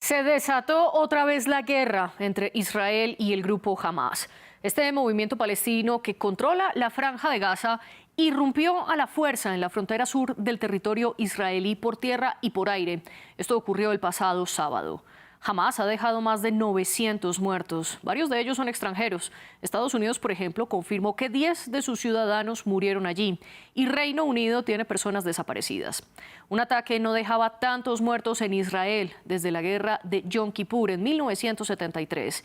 Se desató otra vez la guerra entre Israel y el grupo Hamas. Este movimiento palestino que controla la Franja de Gaza irrumpió a la fuerza en la frontera sur del territorio israelí por tierra y por aire. Esto ocurrió el pasado sábado. Hamas ha dejado más de 900 muertos. Varios de ellos son extranjeros. Estados Unidos, por ejemplo, confirmó que 10 de sus ciudadanos murieron allí y Reino Unido tiene personas desaparecidas. Un ataque no dejaba tantos muertos en Israel desde la guerra de Yom Kippur en 1973.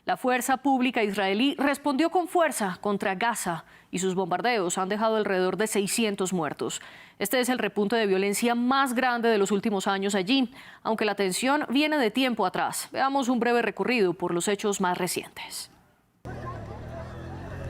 La fuerza pública israelí respondió con fuerza contra Gaza y sus bombardeos han dejado alrededor de 600 muertos. Este es el repunte de violencia más grande de los últimos años allí, aunque la tensión viene de tiempo atrás. Veamos un breve recorrido por los hechos más recientes.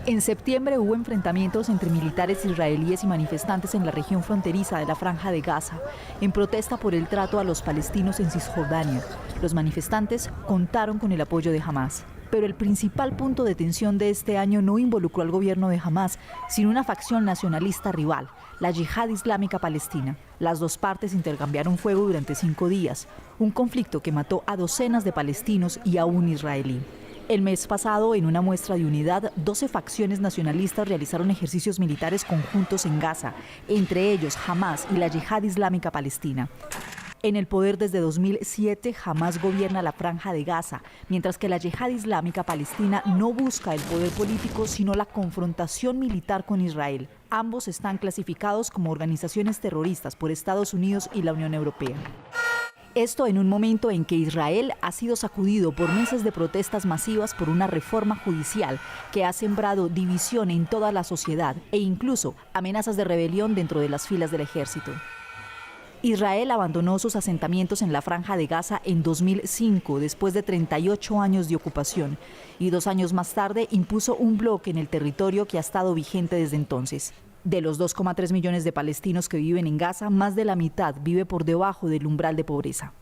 En septiembre hubo enfrentamientos entre militares israelíes y manifestantes en la región fronteriza de la Franja de Gaza, en protesta por el trato a los palestinos en Cisjordania. Los manifestantes contaron con el apoyo de Hamas. Pero el principal punto de tensión de este año no involucró al gobierno de Hamas, sino una facción nacionalista rival, la Yihad Islámica Palestina. Las dos partes intercambiaron fuego durante 5 días, un conflicto que mató a docenas de palestinos y a un israelí. El mes pasado, en una muestra de unidad, 12 facciones nacionalistas realizaron ejercicios militares conjuntos en Gaza, entre ellos Hamas y la Yihad Islámica Palestina. En el poder desde 2007, Hamas gobierna la Franja de Gaza, mientras que la Yihad Islámica Palestina no busca el poder político, sino la confrontación militar con Israel. Ambos están clasificados como organizaciones terroristas por Estados Unidos y la Unión Europea. Esto en un momento en que Israel ha sido sacudido por meses de protestas masivas por una reforma judicial que ha sembrado división en toda la sociedad e incluso amenazas de rebelión dentro de las filas del ejército. Israel abandonó sus asentamientos en la Franja de Gaza en 2005, después de 38 años de ocupación, y 2 años más tarde impuso un bloque en el territorio que ha estado vigente desde entonces. De los 2,3 millones de palestinos que viven en Gaza, más de la mitad vive por debajo del umbral de pobreza.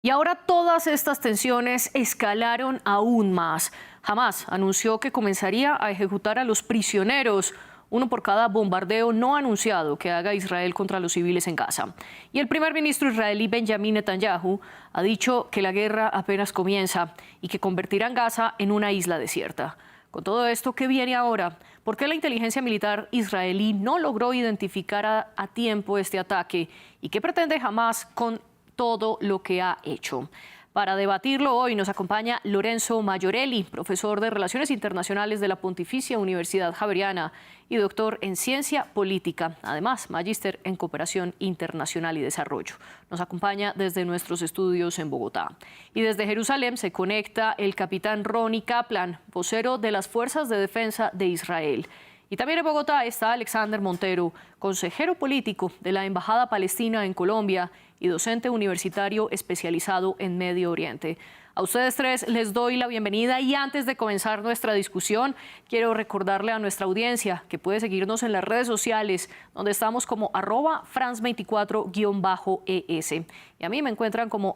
Y ahora todas estas tensiones escalaron aún más. Hamas anunció que comenzaría a ejecutar a los prisioneros, uno por cada bombardeo no anunciado que haga Israel contra los civiles en Gaza. Y el primer ministro israelí Benjamin Netanyahu ha dicho que la guerra apenas comienza y que convertirán Gaza en una isla desierta. Con todo esto, ¿qué viene ahora? ¿Por qué la inteligencia militar israelí no logró identificar a tiempo este ataque? ¿Y qué pretende Hamas con todo lo que ha hecho? Para debatirlo hoy nos acompaña Lorenzo Maiorelli, profesor de Relaciones Internacionales de la Pontificia Universidad Javeriana y doctor en Ciencia Política, además magíster en Cooperación Internacional y Desarrollo. Nos acompaña desde nuestros estudios en Bogotá. Y desde Jerusalén se conecta el capitán Ronnie Kaplan, vocero de las Fuerzas de Defensa de Israel. Y también en Bogotá está Alexander Montero, consejero político de la Embajada Palestina en Colombia y docente universitario especializado en Medio Oriente. A ustedes tres les doy la bienvenida y antes de comenzar nuestra discusión, quiero recordarle a nuestra audiencia que puede seguirnos en las redes sociales, donde estamos como @France24-ES. Y a mí me encuentran como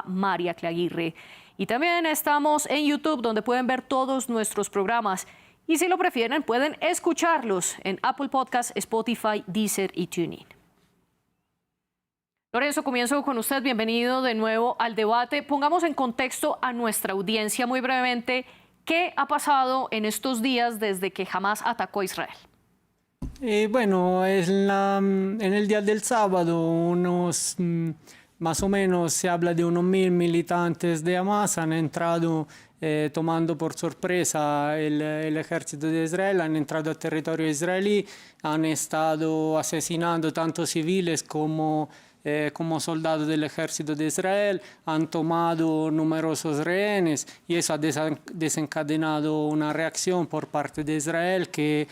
@MariaClaguirre. Y también estamos en YouTube, donde pueden ver todos nuestros programas. Y si lo prefieren, pueden escucharlos en Apple Podcasts, Spotify, Deezer y TuneIn. Lorenzo, comienzo con usted. Bienvenido de nuevo al debate. Pongamos en contexto a nuestra audiencia muy brevemente qué ha pasado en estos días desde que Hamas atacó a Israel. Bueno, en el día del sábado, más o menos se habla de unos 1000 militantes de Hamas han entrado tomando por sorpresa el ejército de Israel, han entrado al territorio israelí, han estado asesinando tanto civiles como soldados del ejército de Israel, han tomado numerosos rehenes y eso ha desencadenado una reacción por parte de Israel que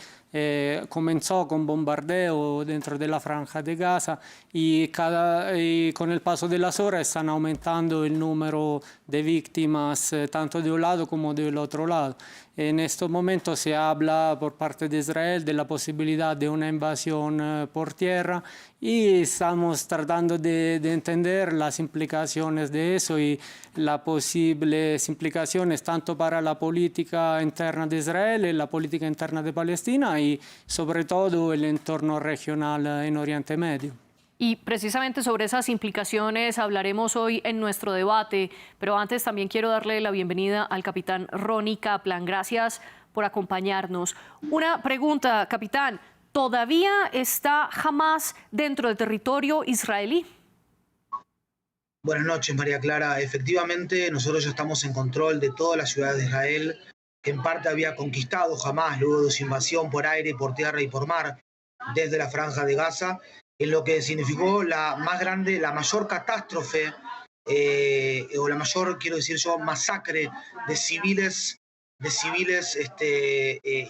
comenzó con bombardeo dentro de la Franja de Gaza y con el paso de las horas están aumentando el número de víctimas tanto de un lado como del otro lado. En estos momentos se habla por parte de Israel de la posibilidad de una invasión por tierra y estamos tratando de entender las implicaciones de eso y las posibles implicaciones tanto para la política interna de Israel y la política interna de Palestina y sobre todo el entorno regional en Oriente Medio. Y precisamente sobre esas implicaciones hablaremos hoy en nuestro debate, pero antes también quiero darle la bienvenida al capitán Ronnie Kaplan. Gracias por acompañarnos. Una pregunta, capitán. ¿Todavía está Hamás dentro del territorio israelí? Buenas noches, María Clara. Efectivamente, nosotros ya estamos en control de todas las ciudades de Israel, que en parte había conquistado Hamás luego de su invasión por aire, por tierra y por mar desde la Franja de Gaza, en lo que significó la más grande, la mayor catástrofe, o la mayor, quiero decir yo, masacre de civiles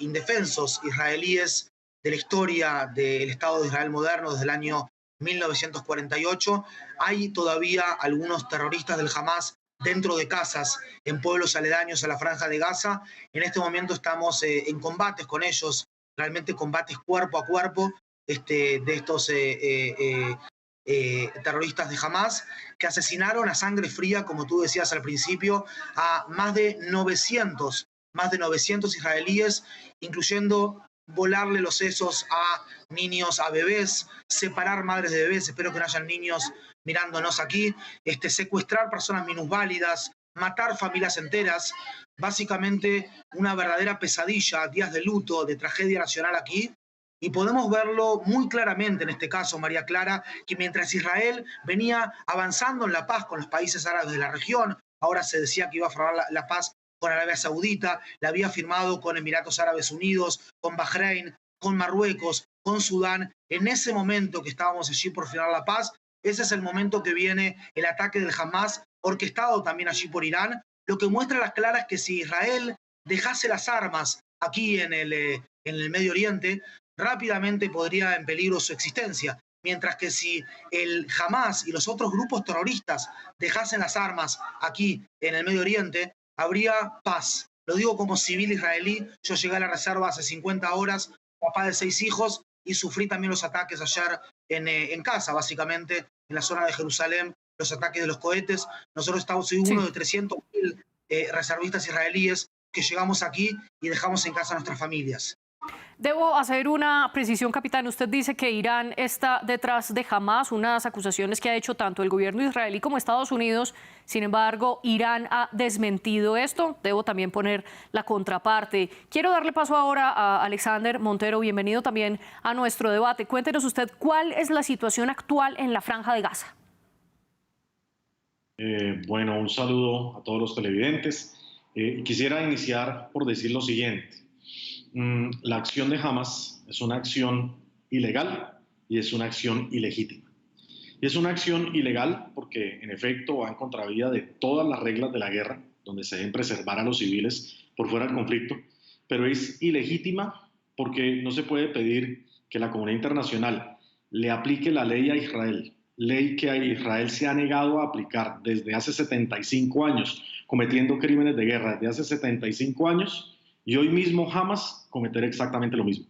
indefensos israelíes de la historia del Estado de Israel moderno desde el año 1948. Hay todavía algunos terroristas del Hamás dentro de casas en pueblos aledaños a la Franja de Gaza. En este momento estamos en combates con ellos, realmente combates cuerpo a cuerpo de estos terroristas de Hamás, que asesinaron a sangre fría, como tú decías al principio, a más de 900 israelíes, incluyendo volarle los sesos a niños, a bebés, separar madres de bebés, espero que no hayan niños mirándonos aquí, secuestrar personas minusválidas, matar familias enteras, básicamente una verdadera pesadilla, días de luto, de tragedia nacional aquí. Y podemos verlo muy claramente en este caso, María Clara, que mientras Israel venía avanzando en la paz con los países árabes de la región, ahora se decía que iba a formar la paz con Arabia Saudita, la había firmado con Emiratos Árabes Unidos, con Bahrein, con Marruecos, con Sudán. En ese momento que estábamos allí por firmar la paz, ese es el momento que viene el ataque del Hamás, orquestado también allí por Irán, lo que muestra a las claras que si Israel dejase las armas aquí en el Medio Oriente, rápidamente podría en peligro su existencia. Mientras que si el Hamás y los otros grupos terroristas dejasen las armas aquí en el Medio Oriente, habría paz. Lo digo como civil israelí. Yo llegué a la reserva hace 50 horas, papá de 6 hijos, y sufrí también los ataques ayer en casa, básicamente, en la zona de Jerusalén, los ataques de los cohetes. Nosotros soy uno de 300.000 reservistas israelíes que llegamos aquí y dejamos en casa a nuestras familias. Debo hacer una precisión, capitán. Usted dice que Irán está detrás de Hamás, unas acusaciones que ha hecho tanto el gobierno israelí como Estados Unidos. Sin embargo, Irán ha desmentido esto. Debo también poner la contraparte. Quiero darle paso ahora a Alexander Montero. Bienvenido también a nuestro debate. Cuéntenos usted cuál es la situación actual en la Franja de Gaza. Bueno, un saludo a todos los televidentes. Quisiera iniciar por decir lo siguiente. La acción de Hamás es una acción ilegal y es una acción ilegítima. Y es una acción ilegal porque, en efecto, va en contravía de todas las reglas de la guerra, donde se deben preservar a los civiles por fuera del conflicto, pero es ilegítima porque no se puede pedir que la comunidad internacional le aplique la ley a Israel, ley que a Israel se ha negado a aplicar desde hace 75 años, cometiendo crímenes de guerra desde hace 75 años, y hoy mismo Hamás cometerá exactamente lo mismo.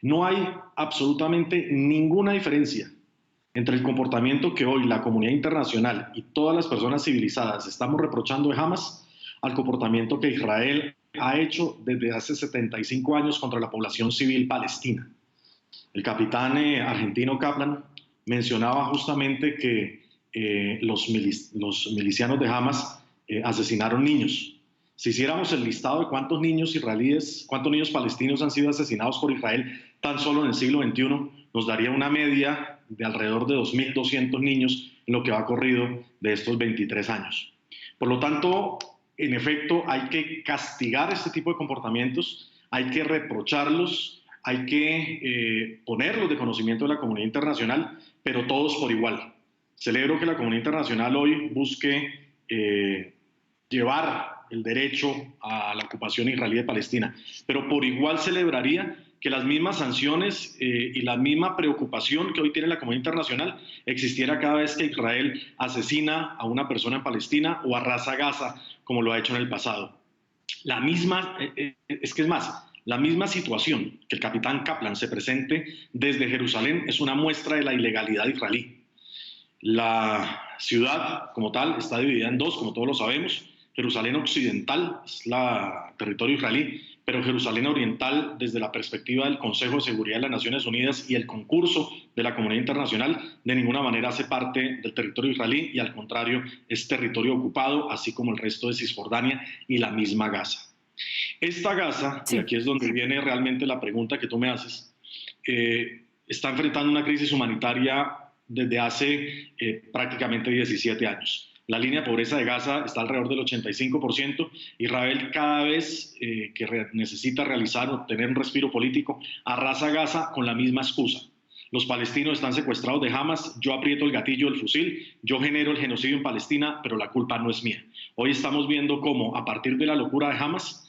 No hay absolutamente ninguna diferencia entre el comportamiento que hoy la comunidad internacional y todas las personas civilizadas estamos reprochando de Hamás al comportamiento que Israel ha hecho desde hace 75 años contra la población civil palestina. El capitán argentino Kaplan mencionaba justamente que los milicianos de Hamás asesinaron niños. Si hiciéramos el listado de cuántos niños israelíes, cuántos niños palestinos han sido asesinados por Israel tan solo en el siglo XXI, nos daría una media de alrededor de 2.200 niños en lo que va corrido de estos 23 años. Por lo tanto, en efecto, hay que castigar este tipo de comportamientos, hay que reprocharlos, hay que ponerlos de conocimiento de la comunidad internacional, pero todos por igual. Celebro que la comunidad internacional hoy busque llevar el derecho a la ocupación israelí de Palestina, pero por igual celebraría que las mismas sanciones y la misma preocupación que hoy tiene la comunidad internacional existiera cada vez que Israel asesina a una persona en Palestina o arrasa Gaza, como lo ha hecho en el pasado. La misma situación que el capitán Kaplan se presente desde Jerusalén es una muestra de la ilegalidad israelí. La ciudad como tal está dividida en dos, como todos lo sabemos. Jerusalén occidental es el territorio israelí, pero Jerusalén Oriental, desde la perspectiva del Consejo de Seguridad de las Naciones Unidas y el concurso de la comunidad internacional, de ninguna manera hace parte del territorio israelí y al contrario es territorio ocupado, así como el resto de Cisjordania y la misma Gaza. Esta Gaza, y aquí es donde viene realmente la pregunta que tú me haces, está enfrentando una crisis humanitaria desde hace prácticamente 17 años. La línea de pobreza de Gaza está alrededor del 85%. Israel cada vez que necesita realizar o tener un respiro político, arrasa Gaza con la misma excusa. Los palestinos están secuestrados de Hamas, yo aprieto el gatillo del fusil, yo genero el genocidio en Palestina, pero la culpa no es mía. Hoy estamos viendo cómo a partir de la locura de Hamas,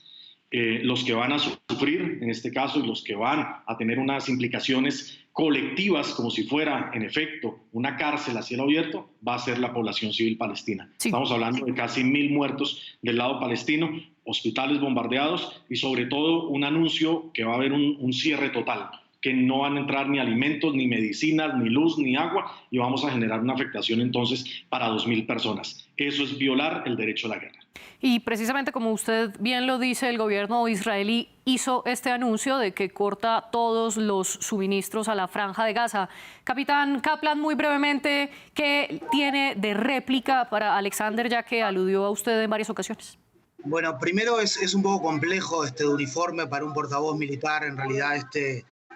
los que van a sufrir en este caso y los que van a tener unas implicaciones colectivas como si fuera en efecto una cárcel a cielo abierto, va a ser la población civil palestina. Sí. Estamos hablando de casi 1.000 muertos del lado palestino, hospitales bombardeados y sobre todo un anuncio que va a haber un cierre total, que no van a entrar ni alimentos, ni medicinas, ni luz, ni agua y vamos a generar una afectación entonces para 2.000 personas. Eso es violar el derecho a la guerra. Y precisamente como usted bien lo dice, el gobierno israelí hizo este anuncio de que corta todos los suministros a la Franja de Gaza. Capitán Kaplan, muy brevemente, ¿qué tiene de réplica para Alexander, ya que aludió a usted en varias ocasiones? Bueno, primero es un poco complejo de uniforme para un portavoz militar, en realidad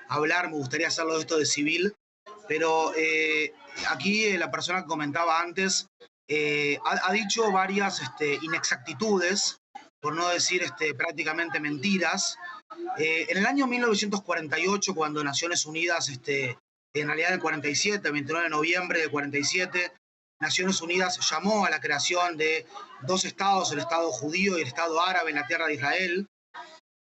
hablar, me gustaría hacerlo de esto de civil, pero aquí la persona que comentaba antes ha dicho varias inexactitudes, por no decir prácticamente mentiras. En el año 1948, cuando Naciones Unidas, en realidad el 47, el 29 de noviembre del 47, Naciones Unidas llamó a la creación de dos estados, el Estado judío y el Estado árabe en la tierra de Israel.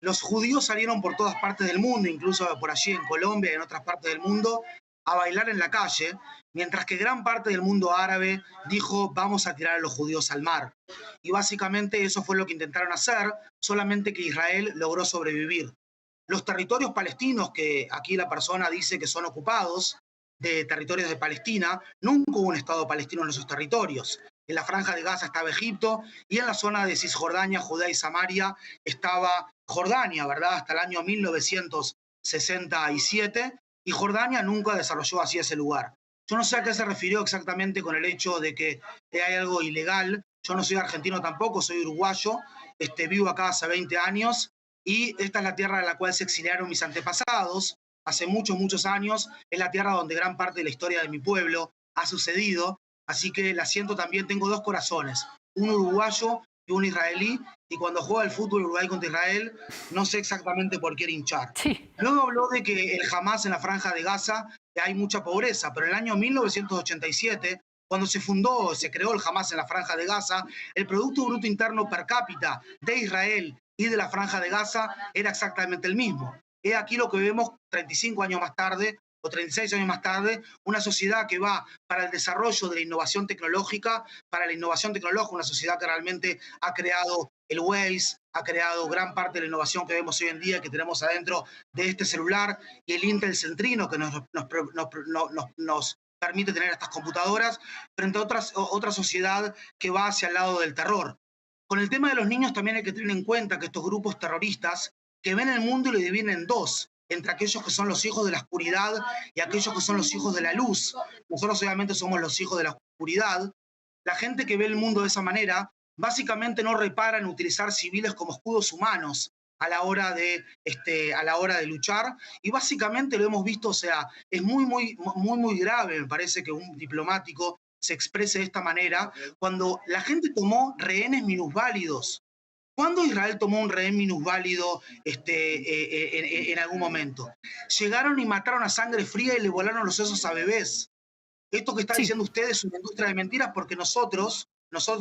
Los judíos salieron por todas partes del mundo, incluso por allí en Colombia y en otras partes del mundo, a bailar en la calle, mientras que gran parte del mundo árabe dijo vamos a tirar a los judíos al mar. Y básicamente eso fue lo que intentaron hacer, solamente que Israel logró sobrevivir. Los territorios palestinos, que aquí la persona dice que son ocupados, de territorios de Palestina, nunca hubo un Estado palestino en esos territorios. En la Franja de Gaza estaba Egipto y en la zona de Cisjordania, Judea y Samaria estaba Jordania, ¿verdad? Hasta el año 1967, y Jordania nunca desarrolló así ese lugar. Yo no sé a qué se refirió exactamente con el hecho de que hay algo ilegal. Yo no soy argentino tampoco, soy uruguayo, vivo acá hace 20 años y esta es la tierra de la cual se exiliaron mis antepasados. Hace muchos años, es la tierra donde gran parte de la historia de mi pueblo ha sucedido, así que la siento también, tengo dos corazones, un uruguayo y un israelí, y cuando juega el fútbol Uruguay contra Israel, no sé exactamente por qué hinchar. Sí. Luego habló de que el Hamas en la Franja de Gaza hay mucha pobreza, pero en el año 1987, cuando se fundó, se creó el Hamas en la Franja de Gaza, el Producto Bruto Interno per cápita de Israel y de la Franja de Gaza era exactamente el mismo. Es aquí lo que vemos 35 años más tarde, o 36 años más tarde, una sociedad que va para el desarrollo de la innovación tecnológica, una sociedad que realmente ha creado el Waze, ha creado gran parte de la innovación que vemos hoy en día, que tenemos adentro de este celular, y el Intel Centrino, que nos permite tener estas computadoras, frente a otra sociedad que va hacia el lado del terror. Con el tema de los niños también hay que tener en cuenta que estos grupos terroristas que ven el mundo y lo dividen en dos, entre aquellos que son los hijos de la oscuridad y aquellos que son los hijos de la luz. Nosotros obviamente somos los hijos de la oscuridad. La gente que ve el mundo de esa manera básicamente no repara en utilizar civiles como escudos humanos a la hora de luchar, y básicamente lo hemos visto, o sea, es muy grave, me parece que un diplomático se exprese de esta manera, cuando la gente tomó rehenes minusválidos. ¿Cuándo Israel tomó un rehén minusválido en algún momento? Llegaron y mataron a sangre fría y le volaron los sesos a bebés. Esto que está diciendo usted es una industria de mentiras, porque nosotros,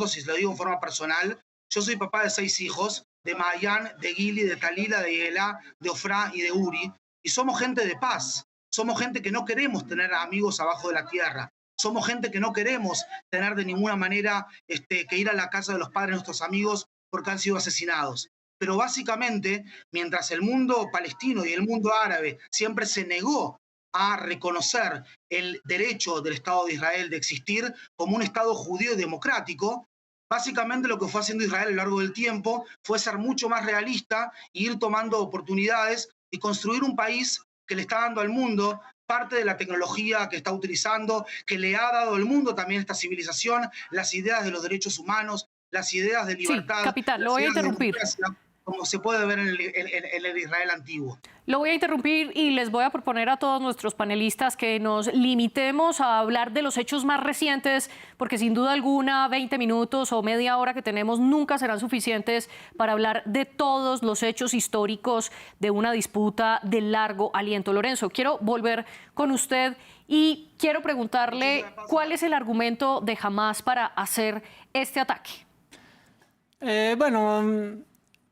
si lo digo en forma personal, yo soy papá de 6 hijos, de Mayan, de Gili, de Talila, de Yelá, de Ofra y de Uri, y somos gente de paz. Somos gente que no queremos tener amigos abajo de la tierra. Somos gente que no queremos tener de ninguna manera que ir a la casa de los padres de nuestros amigos porque han sido asesinados. Pero básicamente, mientras el mundo palestino y el mundo árabe siempre se negó a reconocer el derecho del Estado de Israel de existir como un Estado judío y democrático, Básicamente lo que fue haciendo Israel a lo largo del tiempo fue ser mucho más realista e ir tomando oportunidades y construir un país que le está dando al mundo parte de la tecnología que está utilizando, que le ha dado al mundo también esta civilización, las ideas de los derechos humanos, las ideas de Sí, libertad, capitán, lo las voy a ideas de interrumpir. democracia, como se puede ver en el Israel antiguo. Lo voy a interrumpir y les voy a proponer a todos nuestros panelistas que nos limitemos a hablar de los hechos más recientes, porque sin duda alguna 20 minutos o media hora que tenemos nunca serán suficientes para hablar de todos los hechos históricos de una disputa de largo aliento. Lorenzo, quiero volver con usted y quiero preguntarle cuál es el argumento de Hamás para hacer este ataque.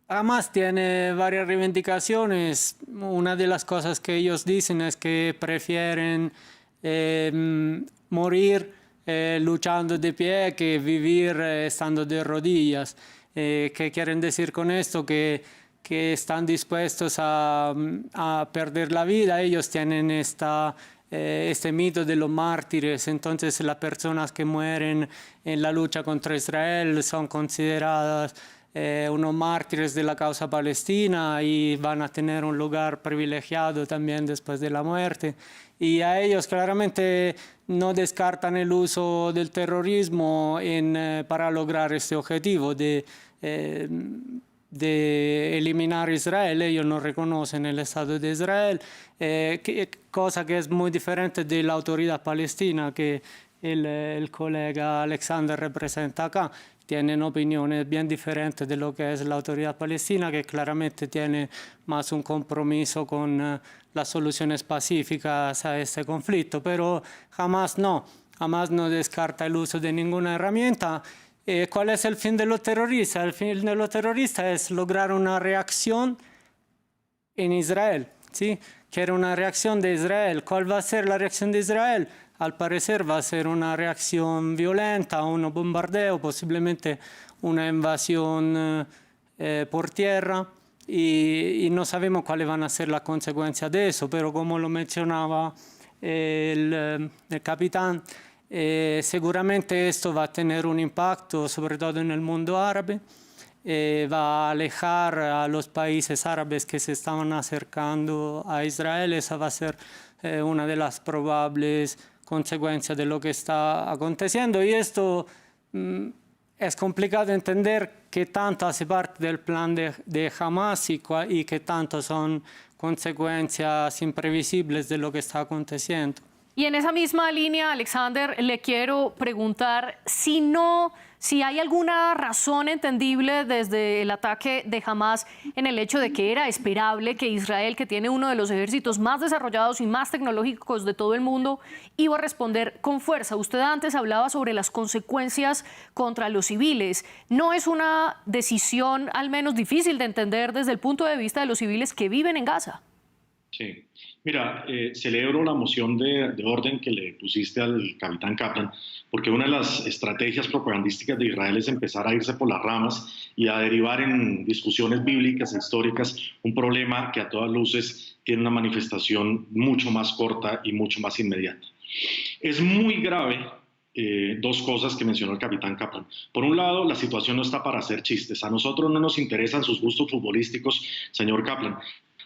Hamas tiene varias reivindicaciones. Una de las cosas que ellos dicen es que prefieren morir luchando de pie que vivir estando de rodillas. ¿Qué quieren decir con esto? Que están dispuestos a perder la vida. Ellos tienen este mito de los mártires. Entonces las personas que mueren en la lucha contra Israel son consideradas unos mártires de la causa palestina y van a tener un lugar privilegiado también después de la muerte. Y a ellos claramente no descartan el uso del terrorismo para lograr este objetivo de eliminar Israel. Ellos no reconocen el Estado de Israel, cosa que es muy diferente de la autoridad palestina que el colega Alexander representa acá. Tienen opiniones bien diferentes de lo que es la autoridad palestina, que claramente tiene más un compromiso con las soluciones pacíficas a este conflicto. Pero Hamas no descarta el uso de ninguna herramienta. ¿Cuál es el fin de los terroristas? El fin de los terroristas es lograr una reacción en Israel, ¿sí? Quiere una reacción de Israel. ¿Cuál va a ser la reacción de Israel? Al parecer va a ser una reacción violenta, un bombardeo, posiblemente una invasión por tierra y no sabemos cuáles van a ser las consecuencias de eso, pero como lo mencionaba el capitán, seguramente esto va a tener un impacto sobre todo en el mundo árabe, va a alejar a los países árabes que se estaban acercando a Israel. Esa va a ser una de las probables consecuencias de lo que está aconteciendo, y esto es complicado entender qué tanto hace parte del plan de Hamas y qué tanto son consecuencias imprevisibles de lo que está aconteciendo. Y en esa misma línea, Alexander, le quiero preguntar si hay alguna razón entendible desde el ataque de Hamás en el hecho de que era esperable que Israel, que tiene uno de los ejércitos más desarrollados y más tecnológicos de todo el mundo, iba a responder con fuerza. Usted antes hablaba sobre las consecuencias contra los civiles. ¿No es una decisión al menos difícil de entender desde el punto de vista de los civiles que viven en Gaza? Sí. Mira, celebro la moción de orden que le pusiste al capitán Kaplan, porque una de las estrategias propagandísticas de Israel es empezar a irse por las ramas y a derivar en discusiones bíblicas e históricas un problema que a todas luces tiene una manifestación mucho más corta y mucho más inmediata. Es muy grave dos cosas que mencionó el capitán Kaplan. Por un lado, la situación no está para hacer chistes. A nosotros no nos interesan sus gustos futbolísticos, señor Kaplan.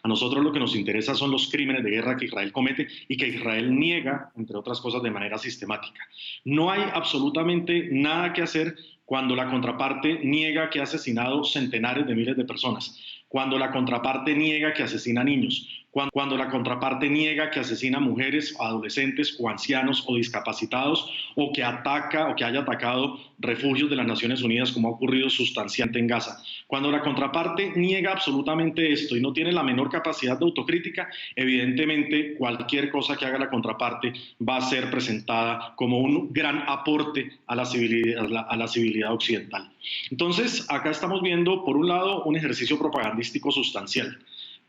A nosotros lo que nos interesa son los crímenes de guerra que Israel comete y que Israel niega, entre otras cosas, de manera sistemática. No hay absolutamente nada que hacer cuando la contraparte niega que ha asesinado centenares de miles de personas, cuando la contraparte niega que asesina niños, cuando la contraparte niega que asesina mujeres, adolescentes o ancianos o discapacitados, o que ataca o que haya atacado refugios de las Naciones Unidas, como ha ocurrido sustancialmente en Gaza. Cuando la contraparte niega absolutamente esto y no tiene la menor capacidad de autocrítica, evidentemente cualquier cosa que haga la contraparte va a ser presentada como un gran aporte a la civilidad occidental. Entonces, acá estamos viendo, por un lado, un ejercicio propagandístico sustancial.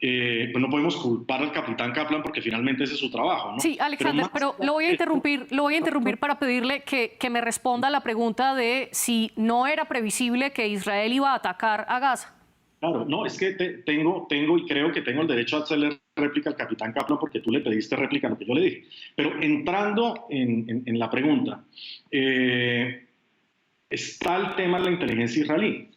Pues no podemos culpar al capitán Kaplan porque finalmente ese es su trabajo, ¿no? Sí, Alexander, pero lo voy a interrumpir para pedirle que me responda a la pregunta de si no era previsible que Israel iba a atacar a Gaza. Claro, no, es que tengo y creo que tengo el derecho a hacerle réplica al capitán Kaplan porque tú le pediste réplica a lo que yo le dije. Pero entrando en la pregunta, está el tema de la inteligencia israelí.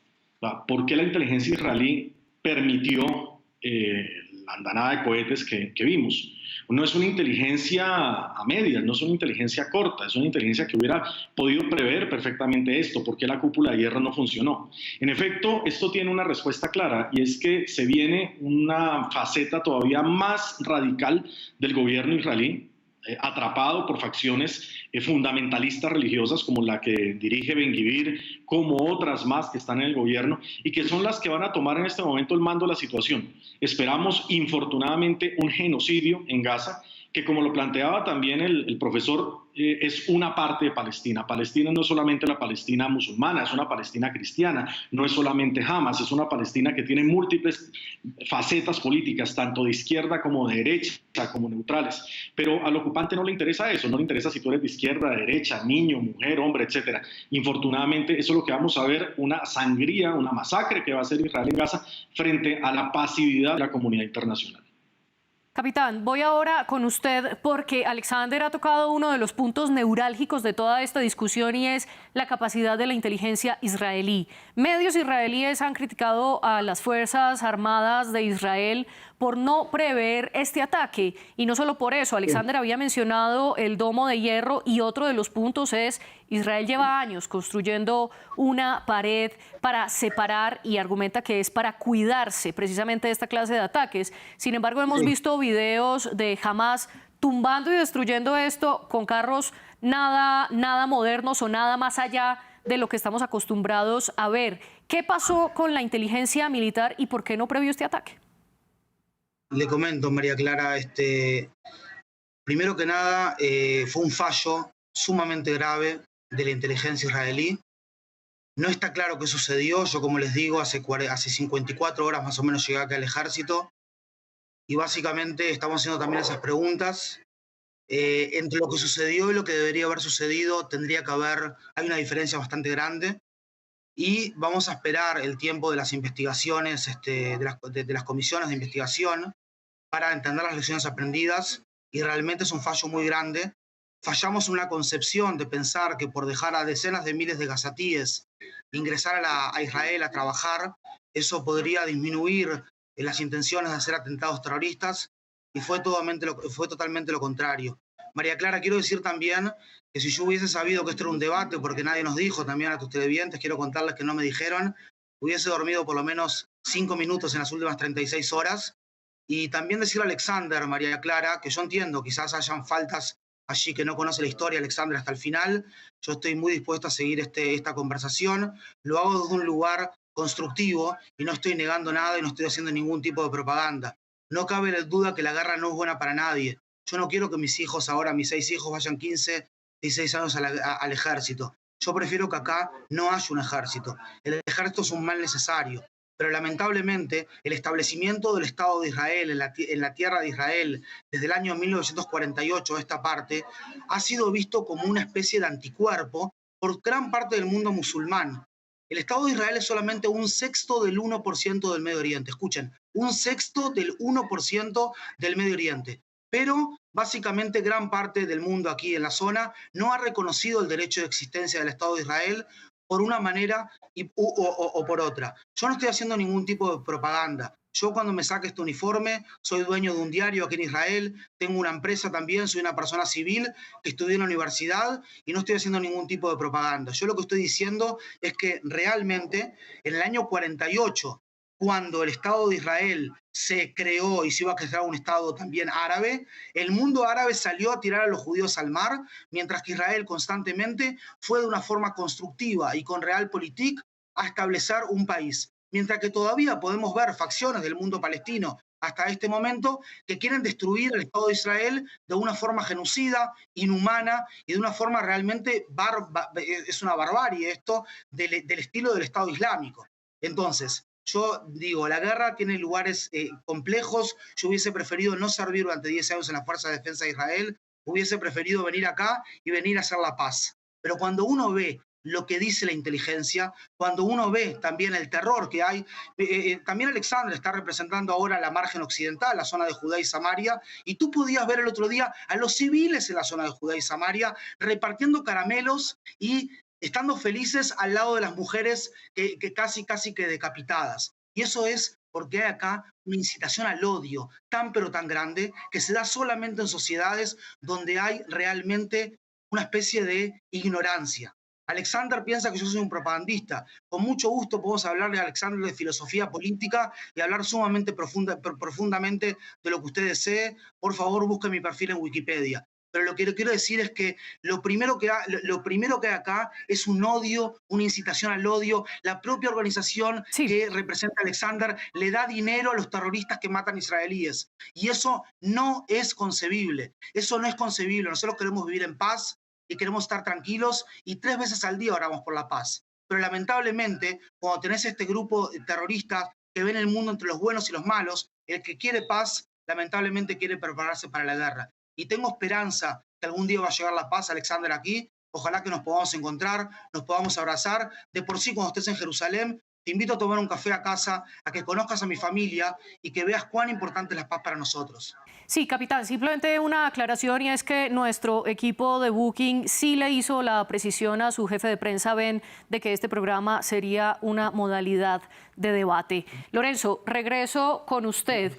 ¿Por qué la inteligencia israelí permitió la andanada de cohetes que vimos? No es una inteligencia a medias, no es una inteligencia corta, es una inteligencia que hubiera podido prever perfectamente esto. ¿Por qué la cúpula de hierro no funcionó? En efecto, esto tiene una respuesta clara, y es que se viene una faceta todavía más radical del gobierno israelí, atrapado por facciones fundamentalistas religiosas como la que dirige Ben-Gvir, como otras más que están en el gobierno y que son las que van a tomar en este momento el mando de la situación. Esperamos, infortunadamente, un genocidio en Gaza, que, como lo planteaba también el profesor, es una parte de Palestina. Palestina no es solamente la Palestina musulmana, es una Palestina cristiana, no es solamente Hamas, es una Palestina que tiene múltiples facetas políticas, tanto de izquierda como de derecha, como neutrales. Pero al ocupante no le interesa eso, no le interesa si tú eres de izquierda, de derecha, niño, mujer, hombre, etc. Infortunadamente, eso es lo que vamos a ver, una sangría, una masacre que va a hacer Israel en Gaza frente a la pasividad de la comunidad internacional. Capitán, voy ahora con usted porque Alexander ha tocado uno de los puntos neurálgicos de toda esta discusión, y es la capacidad de la inteligencia israelí. Medios israelíes han criticado a las Fuerzas Armadas de Israel por no prever este ataque. Y no solo por eso, Alexander había mencionado el domo de hierro, y otro de los puntos es Israel lleva años construyendo una pared para separar, y argumenta que es para cuidarse precisamente de esta clase de ataques. Sin embargo, hemos visto videos de Hamas tumbando y destruyendo esto con carros nada modernos o nada más allá de lo que estamos acostumbrados a ver. ¿Qué pasó con la inteligencia militar y por qué no previó este ataque? Le comento, María Clara, primero que nada, fue un fallo sumamente grave de la inteligencia israelí. No está claro qué sucedió. Yo, como les digo, hace 54 horas más o menos llegué acá al ejército, y básicamente estamos haciendo también esas preguntas. Entre lo que sucedió y lo que debería haber sucedido, hay una diferencia bastante grande, y vamos a esperar el tiempo de las investigaciones, de las comisiones de investigación, para entender las lecciones aprendidas, y realmente es un fallo muy grande. Fallamos en una concepción de pensar que por dejar a decenas de miles de gazatíes ingresar a Israel a trabajar, eso podría disminuir las intenciones de hacer atentados terroristas, y fue totalmente lo contrario. María Clara, quiero decir también que si yo hubiese sabido que esto era un debate, porque nadie nos dijo, también a tus televidentes, quiero contarles que no me dijeron, hubiese dormido por lo menos 5 minutos en las últimas 36 horas. Y también decirle a Alexander, María Clara, que yo entiendo, quizás hayan faltas allí que no conoce la historia, Alexander, hasta el final. Yo estoy muy dispuesto a seguir esta conversación. Lo hago desde un lugar constructivo y no estoy negando nada y no estoy haciendo ningún tipo de propaganda. No cabe la duda que la guerra no es buena para nadie. Yo no quiero que mis 6 hijos vayan 15, 16 años al ejército. Yo prefiero que acá no haya un ejército. El ejército es un mal necesario. Pero lamentablemente el establecimiento del Estado de Israel en la tierra de Israel desde el año 1948 a esta parte ha sido visto como una especie de anticuerpo por gran parte del mundo musulmán. El Estado de Israel es solamente 1/6 del 1% del Medio Oriente. Escuchen, 1/6 del 1% del Medio Oriente. Pero básicamente gran parte del mundo aquí en la zona no ha reconocido el derecho de existencia del Estado de Israel por una manera o por otra. Yo no estoy haciendo ningún tipo de propaganda. Yo, cuando me saque este uniforme, soy dueño de un diario aquí en Israel, tengo una empresa también, soy una persona civil que estudié en la universidad, y no estoy haciendo ningún tipo de propaganda. Yo lo que estoy diciendo es que realmente en el año 48, cuando el Estado de Israel se creó y se iba a crear un Estado también árabe, el mundo árabe salió a tirar a los judíos al mar, mientras que Israel constantemente fue de una forma constructiva y con realpolitik a establecer un país. Mientras que todavía podemos ver facciones del mundo palestino hasta este momento que quieren destruir el Estado de Israel de una forma genocida, inhumana, y de una forma realmente es una barbarie esto del estilo del Estado Islámico. Entonces, yo digo, la guerra tiene lugares complejos. Yo hubiese preferido no servir durante 10 años en la Fuerza de Defensa de Israel. Hubiese preferido venir acá y venir a hacer la paz. Pero cuando uno ve lo que dice la inteligencia, cuando uno ve también el terror que hay, también Alexander está representando ahora la margen occidental, la zona de Judea y Samaria, y tú podías ver el otro día a los civiles en la zona de Judea y Samaria repartiendo caramelos y estando felices al lado de las mujeres que casi que decapitadas. Y eso es porque hay acá una incitación al odio tan pero tan grande que se da solamente en sociedades donde hay realmente una especie de ignorancia. Alexander piensa que yo soy un propagandista. Con mucho gusto podemos hablarle a Alexander de filosofía política y hablar sumamente profundamente de lo que usted desee. Por favor, busque mi perfil en Wikipedia. Pero lo que le quiero decir es que lo primero que hay acá es un odio, una incitación al odio. La propia organización que representa a Alexander le da dinero a los terroristas que matan israelíes. Y eso no es concebible. Eso no es concebible. Nosotros queremos vivir en paz y queremos estar tranquilos y 3 veces al día oramos por la paz. Pero lamentablemente, cuando tenés este grupo de terroristas que ven el mundo entre los buenos y los malos, el que quiere paz, lamentablemente quiere prepararse para la guerra. Y tengo esperanza que algún día va a llegar la paz, Alexander, aquí. Ojalá que nos podamos encontrar, nos podamos abrazar. De por sí, cuando estés en Jerusalén, te invito a tomar un café a casa, a que conozcas a mi familia y que veas cuán importante es la paz para nosotros. Sí, capitán, simplemente una aclaración, y es que nuestro equipo de Booking sí le hizo la precisión a su jefe de prensa, Ben, de que este programa sería una modalidad de debate. Lorenzo, regreso con usted.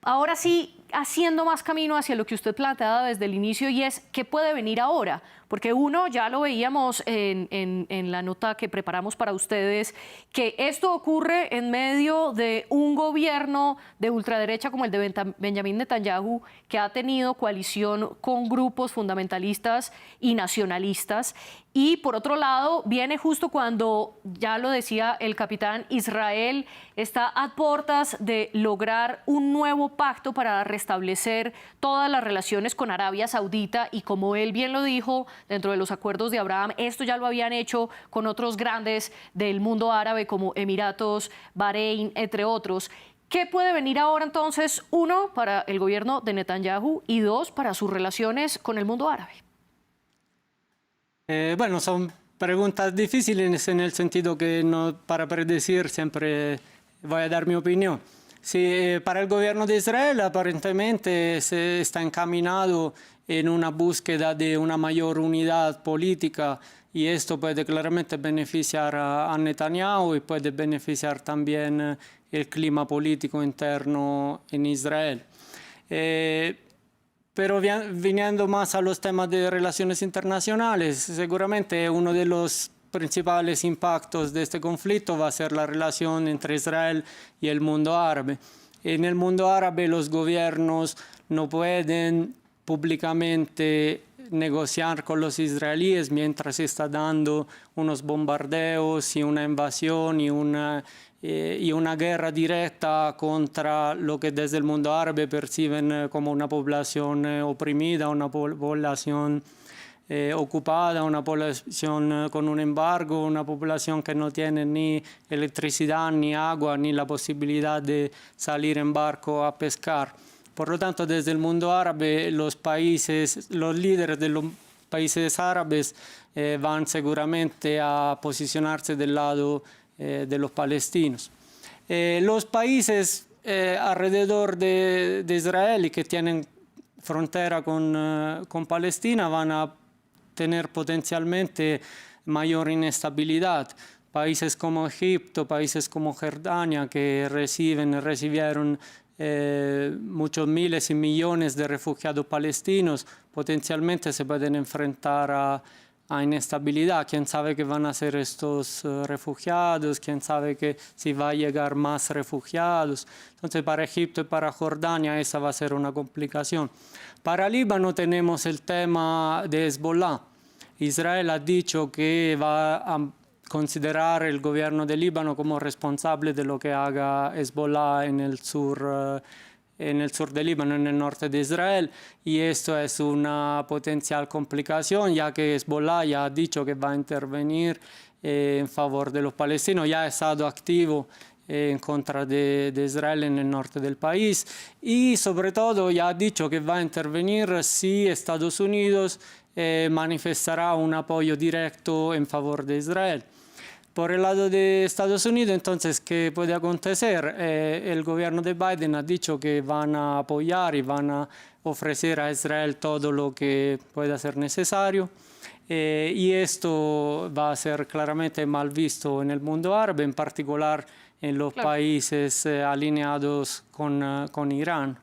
Ahora sí, haciendo más camino hacia lo que usted planteaba desde el inicio, y es ¿qué puede venir ahora? Porque uno, ya lo veíamos en la nota que preparamos para ustedes, que esto ocurre en medio de un gobierno de ultraderecha como el de Benjamin Netanyahu, que ha tenido coalición con grupos fundamentalistas y nacionalistas. Y por otro lado, viene justo cuando, ya lo decía el capitán, Israel está a puertas de lograr un nuevo pacto para restablecer todas las relaciones con Arabia Saudita, y como él bien lo dijo, dentro de los acuerdos de Abraham, esto ya lo habían hecho con otros grandes del mundo árabe como Emiratos, Bahrein, entre otros. ¿Qué puede venir ahora entonces, uno, para el gobierno de Netanyahu y dos, para sus relaciones con el mundo árabe? Bueno, son preguntas difíciles en el sentido que no, para predecir siempre voy a dar mi opinión. Sí, para el gobierno de Israel aparentemente se está encaminado en una búsqueda de una mayor unidad política, y esto puede claramente beneficiar a Netanyahu y puede beneficiar también el clima político interno en Israel. Pero viniendo más a los temas de relaciones internacionales, seguramente uno de los principales impactos de este conflicto va a ser la relación entre Israel y el mundo árabe. En el mundo árabe los gobiernos no pueden públicamente negociar con los israelíes mientras se está dando unos bombardeos y una invasión y una guerra directa contra lo que desde el mundo árabe perciben como una población oprimida, una población ocupada, una población con un embargo, una población que no tiene ni electricidad, ni agua, ni la posibilidad de salir en barco a pescar. Por lo tanto, desde el mundo árabe, los líderes de los países árabes van seguramente a posicionarse del lado de los palestinos. Los países alrededor de Israel y que tienen frontera con Palestina van a tener potencialmente mayor inestabilidad. Países como Egipto, países como Jordania, que recibieron muchos miles y millones de refugiados palestinos, potencialmente se pueden enfrentar a inestabilidad. ¿Quién sabe qué van a hacer estos refugiados? ¿Quién sabe que si va a llegar más refugiados? Entonces, para Egipto y para Jordania esa va a ser una complicación. Para Líbano tenemos el tema de Hezbollah. Israel ha dicho que va a considerar el gobierno de Líbano como responsable de lo que haga Hezbollah en el sur de Líbano, en el norte de Israel, y esto es una potencial complicación, ya que Hezbollah ya ha dicho que va a intervenir en favor de los palestinos, ya ha estado activo en contra de Israel en el norte del país, y sobre todo ya ha dicho que va a intervenir si Estados Unidos manifestará un apoyo directo en favor de Israel. Por el lado de Estados Unidos, entonces, ¿qué puede acontecer? El gobierno de Biden ha dicho que van a apoyar y van a ofrecer a Israel todo lo que pueda ser necesario. Y esto va a ser claramente mal visto en el mundo árabe, en particular en los países alineados con Irán.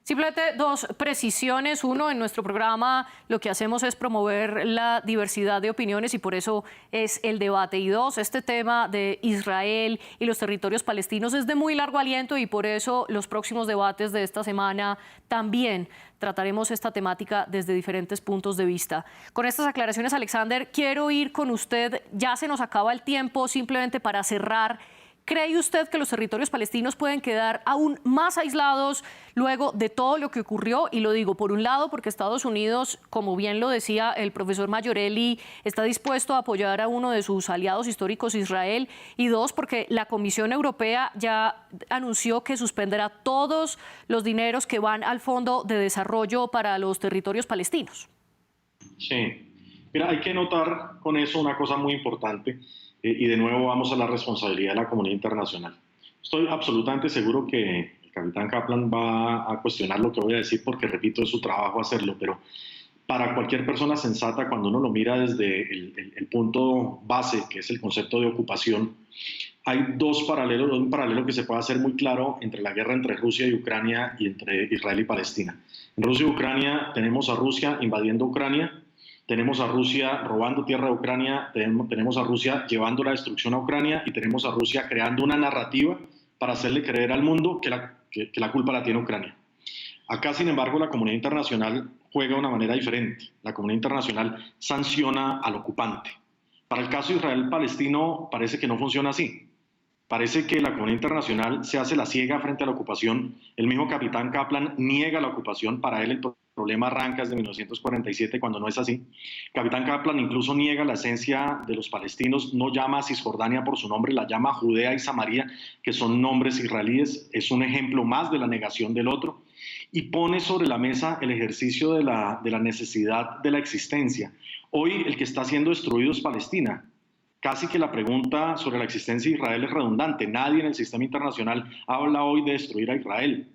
Simplemente dos precisiones. Uno, en nuestro programa lo que hacemos es promover la diversidad de opiniones y por eso es el debate. Y dos, este tema de Israel y los territorios palestinos es de muy largo aliento y por eso los próximos debates de esta semana también trataremos esta temática desde diferentes puntos de vista. Con estas aclaraciones, Alexander, quiero ir con usted. Ya se nos acaba el tiempo, simplemente para cerrar. ¿Cree usted que los territorios palestinos pueden quedar aún más aislados luego de todo lo que ocurrió? Y lo digo, por un lado, porque Estados Unidos, como bien lo decía el profesor Mayorelli, está dispuesto a apoyar a uno de sus aliados históricos, Israel, y dos, porque la Comisión Europea ya anunció que suspenderá todos los dineros que van al Fondo de Desarrollo para los territorios palestinos. Sí, mira, hay que notar con eso una cosa muy importante. Y de nuevo vamos a la responsabilidad de la comunidad internacional. Estoy absolutamente seguro que el capitán Kaplan va a cuestionar lo que voy a decir porque, repito, es su trabajo hacerlo, pero para cualquier persona sensata, cuando uno lo mira desde el punto base, que es el concepto de ocupación, hay un paralelo que se puede hacer muy claro entre la guerra entre Rusia y Ucrania y entre Israel y Palestina. En Rusia y Ucrania tenemos a Rusia invadiendo Ucrania, tenemos a Rusia robando tierra de Ucrania, tenemos a Rusia llevando la destrucción a Ucrania y tenemos a Rusia creando una narrativa para hacerle creer al mundo que la culpa la tiene Ucrania. Acá, sin embargo, la comunidad internacional juega de una manera diferente. La comunidad internacional sanciona al ocupante. Para el caso Israel-Palestino parece que no funciona así. Parece que la comunidad internacional se hace la ciega frente a la ocupación. El mismo capitán Kaplan niega la ocupación. Para él el problema arranca desde 1947, cuando no es así. Capitán Kaplan incluso niega la esencia de los palestinos, no llama a Cisjordania por su nombre, la llama Judea y Samaria, que son nombres israelíes. Es un ejemplo más de la negación del otro. Y pone sobre la mesa el ejercicio de la necesidad de la existencia. Hoy el que está siendo destruido es Palestina. Casi que la pregunta sobre la existencia de Israel es redundante. Nadie en el sistema internacional habla hoy de destruir a Israel.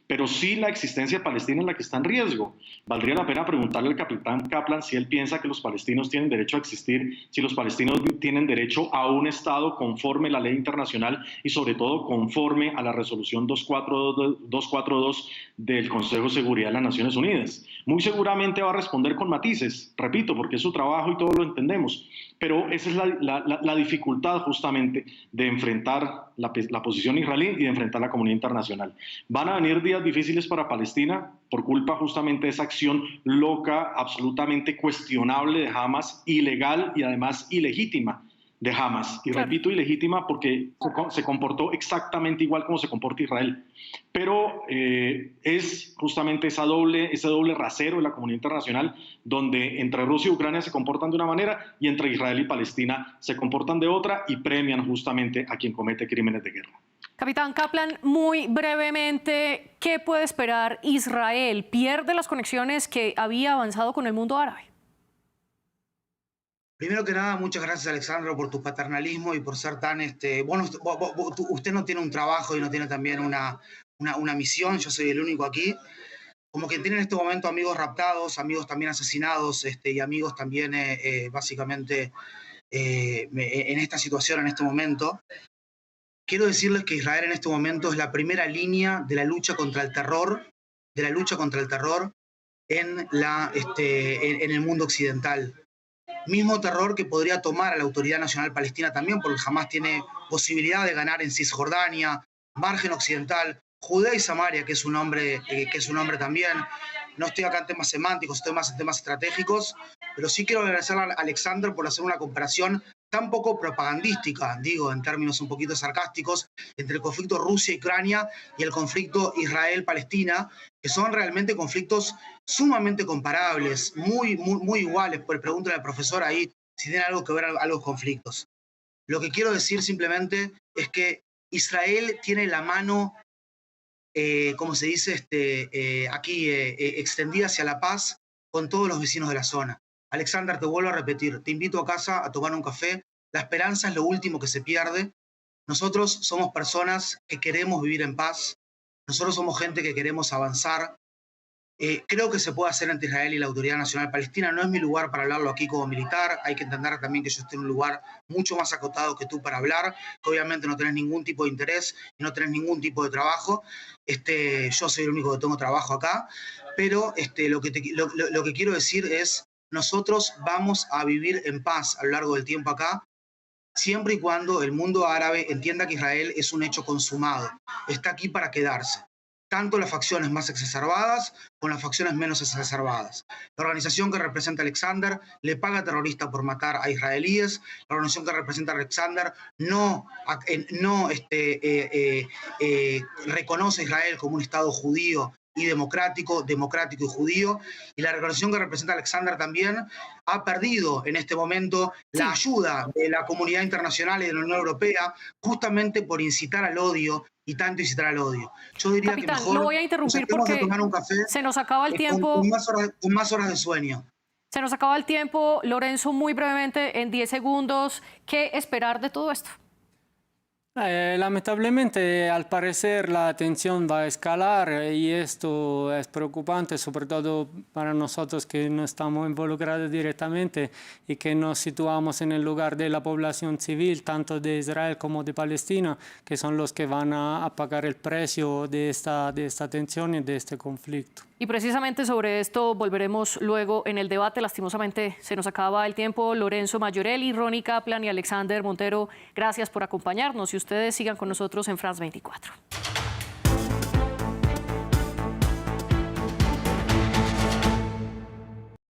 Pero sí la existencia palestina es la que está en riesgo. Valdría la pena preguntarle al capitán Kaplan si él piensa que los palestinos tienen derecho a existir, si los palestinos tienen derecho a un Estado conforme a la ley internacional y sobre todo conforme a la resolución 242 del Consejo de Seguridad de las Naciones Unidas. Muy seguramente va a responder con matices, repito, porque es su trabajo y todos lo entendemos. Pero esa es la dificultad justamente de enfrentar la posición israelí y de enfrentar la comunidad internacional. Van a venir días difíciles para Palestina por culpa justamente de esa acción loca, absolutamente cuestionable de Hamas, ilegal y además ilegítima de Hamas. Y repito, ilegítima porque se comportó exactamente igual como se comporta Israel. Pero es justamente ese doble rasero de la comunidad internacional donde entre Rusia y Ucrania se comportan de una manera y entre Israel y Palestina se comportan de otra y premian justamente a quien comete crímenes de guerra. Capitán Kaplan, muy brevemente, ¿qué puede esperar Israel? ¿Pierde las conexiones que había avanzado con el mundo árabe? Primero que nada, muchas gracias, Alexandro, por tu paternalismo y por ser tan... Bueno, usted no tiene un trabajo y no tiene también una misión, yo soy el único aquí. Como que tiene en este momento amigos raptados, amigos también asesinados y amigos también básicamente en esta situación, en este momento. Quiero decirles que Israel en este momento es la primera línea de la lucha contra el terror, en el mundo occidental. Mismo terror que podría tomar a la Autoridad Nacional Palestina también, porque jamás tiene posibilidad de ganar en Cisjordania, margen occidental, Judea y Samaria, que es un nombre también. No estoy acá en temas semánticos, estoy más en temas estratégicos, pero sí quiero agradecer a Alexander por hacer una comparación tan poco propagandística, digo, en términos un poquito sarcásticos, entre el conflicto Rusia y Ucrania y el conflicto Israel-Palestina, que son realmente conflictos sumamente comparables, muy iguales. Por pregunta al profesor ahí si tiene algo que ver a los conflictos. Lo que quiero decir simplemente es que Israel tiene la mano, como se dice aquí, extendida hacia la paz con todos los vecinos de la zona. Alexander, te vuelvo a repetir, te invito a casa a tomar un café La esperanza es lo último que se pierde. Nosotros somos personas que queremos vivir en paz. Nosotros somos gente que queremos avanzar. Creo que se puede hacer entre Israel y la Autoridad Nacional Palestina. No es mi lugar para hablarlo aquí como militar. Hay que entender también que yo estoy en un lugar mucho más acotado que tú para hablar, que obviamente no tenés ningún tipo de interés y no tenés ningún tipo de trabajo. Yo soy el único que tengo trabajo acá. Pero lo que quiero decir es, nosotros vamos a vivir en paz a lo largo del tiempo acá, siempre y cuando el mundo árabe entienda que Israel es un hecho consumado. Está aquí para quedarse. Tanto las facciones más exacerbadas con las facciones menos exacerbadas. La organización que representa a Alexander le paga a terroristas por matar a israelíes. La organización que representa a Alexander no reconoce a Israel como un Estado judío y democrático y judío. Y la organización que representa a Alexander también ha perdido en este momento la ayuda de la comunidad internacional y de la Unión Europea justamente por incitar al odio y tanto incitar al odio. Yo diría Capitán, que mejor lo voy a interrumpir porque tomar un café se nos acaba el tiempo. Con más horas de sueño. Se nos acaba el tiempo. Lorenzo, muy brevemente, en 10 segundos, ¿qué esperar de todo esto? Lamentablemente, al parecer, la tensión va a escalar y esto es preocupante, sobre todo para nosotros que no estamos involucrados directamente y que nos situamos en el lugar de la población civil, tanto de Israel como de Palestina, que son los que van a pagar el precio de esta tensión y de este conflicto. Y precisamente sobre esto volveremos luego en el debate. Lastimosamente se nos acaba el tiempo. Lorenzo Mayorelli, Ronnie Kaplan y Alexander Montero, gracias por acompañarnos y ustedes sigan con nosotros en France 24.